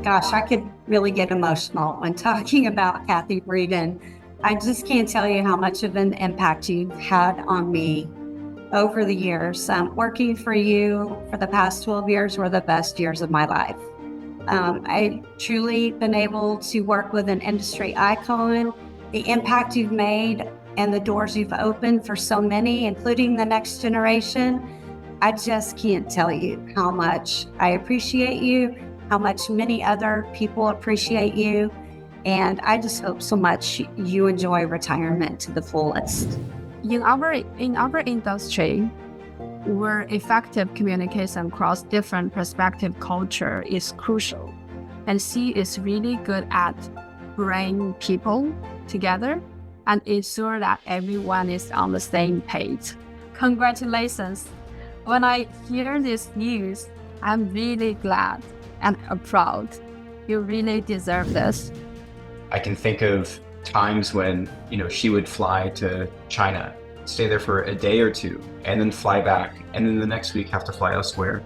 Gosh, I could really get emotional when talking about Cathy Breden. I just can't tell you how much of an impact you've had on me over the years. Working for you for the past 12 years were the best years of my life. I truly been able to work with an industry icon. The impact you've made and the doors you've opened for so many, including the next generation, I just can't tell you how much I appreciate you, how much many other people appreciate you. And I just hope so much you enjoy retirement to the fullest. In our industry, where effective communication across different perspective culture is crucial, and she is really good at bringing people together and ensure that everyone is on the same page. Congratulations! When I hear this news, I'm really glad and proud. You really deserve this. I can think of times when, she would fly to China, stay there for a day or two, and then fly back, and then the next week have to fly elsewhere.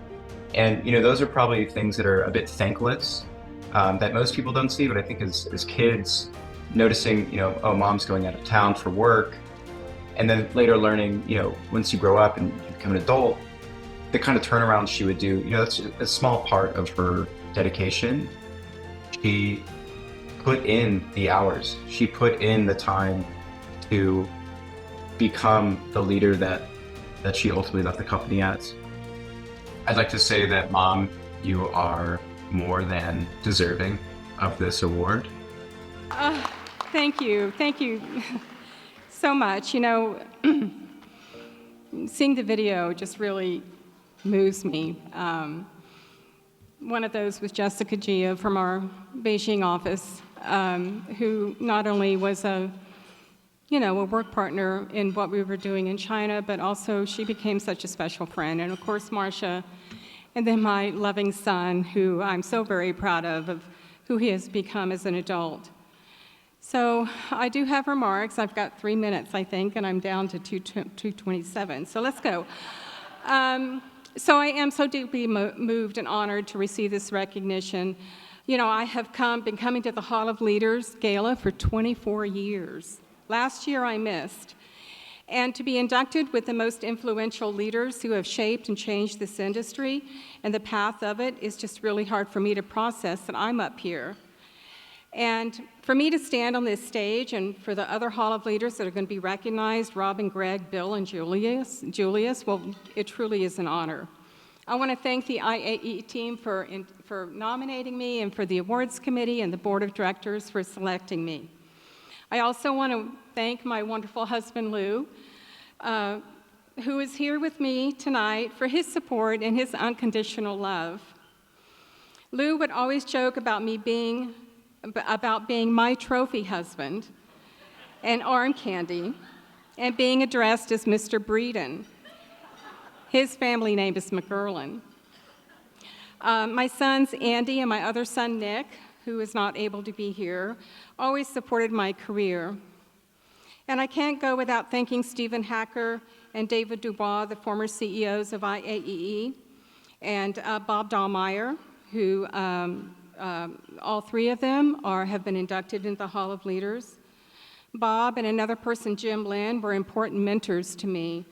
And, those are probably things that are a bit thankless, that most people don't see, but I think as kids, noticing, oh, mom's going out of town for work, and then later learning, once you grow up and you become an adult, the kind of turnaround she would do, that's a small part of her dedication. She put in the hours. She put in the time to become the leader that she ultimately left the company as. I'd like to say that, Mom, you are more than deserving of this award. Thank you so much. Seeing the video just really moves me. One of those was Jessica Gia from our Beijing office, who not only was a work partner in what we were doing in China, but also she became such a special friend. And of course, Marcia, and then my loving son, who I'm so very proud of who he has become as an adult. So I do have remarks. I've got 3 minutes, I think, and I'm down to 2:27. So let's go. So I am so deeply moved and honored to receive this recognition. I have been coming to the Hall of Leaders Gala for 24 years. Last year I missed. And to be inducted with the most influential leaders who have shaped and changed this industry and the path of it is just really hard for me to process that I'm up here. And for me to stand on this stage and for the other Hall of Leaders that are going to be recognized, Robin, Greg, Bill, and Julius, well, it truly is an honor. I want to thank the IAE team for nominating me and for the awards committee and the board of directors for selecting me. I also want to thank my wonderful husband, Lou, who is here with me tonight for his support and his unconditional love. Lou would always joke about being my trophy husband and arm candy and being addressed as Mr. Breden. His family name is McGurlin. My sons, Andy and my other son, Nick, who is not able to be here, always supported my career. And I can't go without thanking Stephen Hacker and David Dubois, the former CEOs of IAEE, and Bob Dahlmeyer, who all three of them have been inducted into the Hall of Leaders. Bob and another person, Jim Lynn, were important mentors to me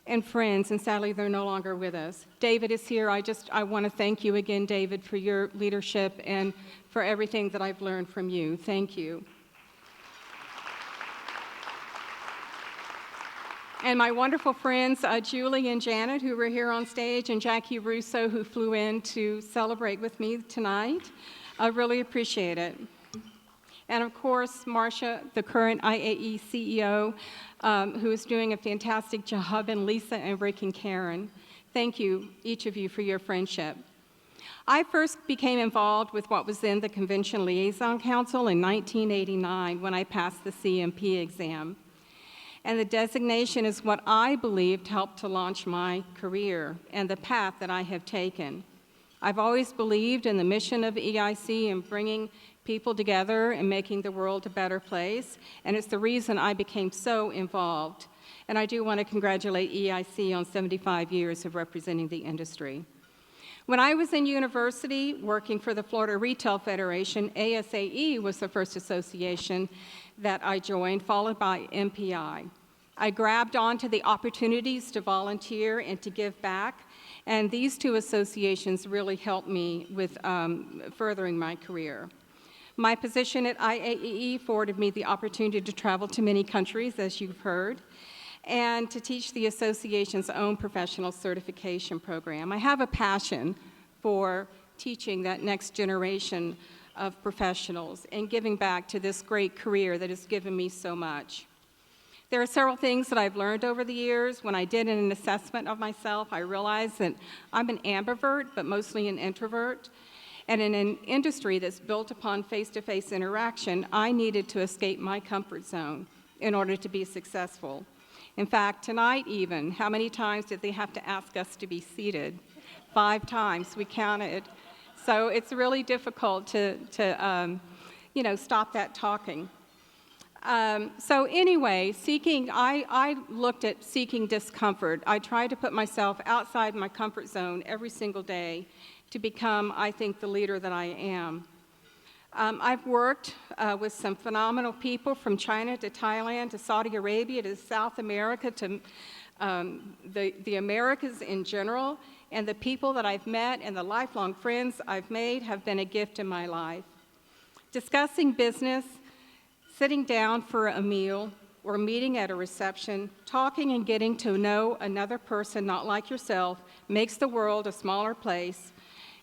and friends, and sadly they're no longer with us. David is here. I want to thank you again, David, for your leadership and for everything that I've learned from you. Thank you. And my wonderful friends, Julie and Janet, who were here on stage, and Jackie Russo, who flew in to celebrate with me tonight. I really appreciate it. And of course, Marcia, the current IAE CEO, who is doing a fantastic job, and Lisa and Rick and Karen. Thank you, each of you, for your friendship. I first became involved with what was then the Convention Liaison Council in 1989 when I passed the CMP exam. And the designation is what I believed helped to launch my career and the path that I have taken. I've always believed in the mission of EIC and bringing people together and making the world a better place, and it's the reason I became so involved. And I do want to congratulate EIC on 75 years of representing the industry. When I was in university working for the Florida Retail Federation, ASAE was the first association that I joined, followed by MPI. I grabbed onto the opportunities to volunteer and to give back, and these two associations really helped me with furthering my career. My position at IAEE afforded me the opportunity to travel to many countries, as you've heard, and to teach the association's own professional certification program. I have a passion for teaching that next generation of professionals and giving back to this great career that has given me so much. There are several things that I've learned over the years. When I did an assessment of myself, I realized that I'm an ambivert, but mostly an introvert. And in an industry that's built upon face-to-face interaction, I needed to escape my comfort zone in order to be successful. In fact, tonight even, how many times did they have to ask us to be seated? 5 times, we counted. So it's really difficult to stop that talking. So anyway, I looked at seeking discomfort. I tried to put myself outside my comfort zone every single day to become, I think, the leader that I am. I've worked with some phenomenal people from China to Thailand to Saudi Arabia to South America to the Americas in general, and the people that I've met and the lifelong friends I've made have been a gift in my life. Discussing business, sitting down for a meal, or meeting at a reception, talking and getting to know another person not like yourself makes the world a smaller place.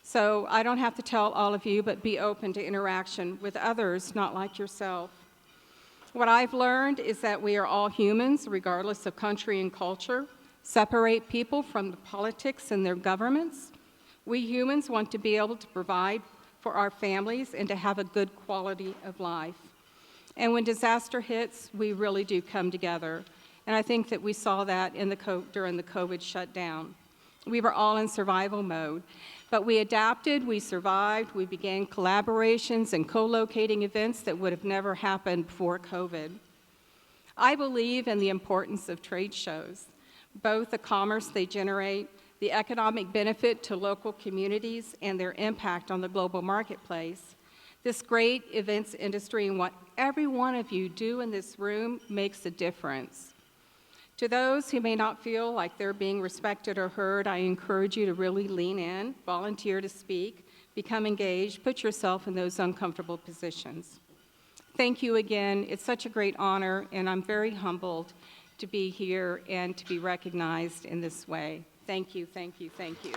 So I don't have to tell all of you, but be open to interaction with others not like yourself. What I've learned is that we are all humans, regardless of country and culture. Separate people from the politics and their governments. We humans want to be able to provide for our families and to have a good quality of life. And when disaster hits, we really do come together. And I think that we saw that during the COVID shutdown. We were all in survival mode. But we adapted, we survived, we began collaborations and co-locating events that would have never happened before COVID. I believe in the importance of trade shows, both the commerce they generate, the economic benefit to local communities, and their impact on the global marketplace. This great events industry and what every one of you do in this room makes a difference. To those who may not feel like they're being respected or heard, I encourage you to really lean in, volunteer to speak, become engaged, put yourself in those uncomfortable positions. Thank you again. It's such a great honor, and I'm very humbled to be here and to be recognized in this way. Thank you, thank you, thank you.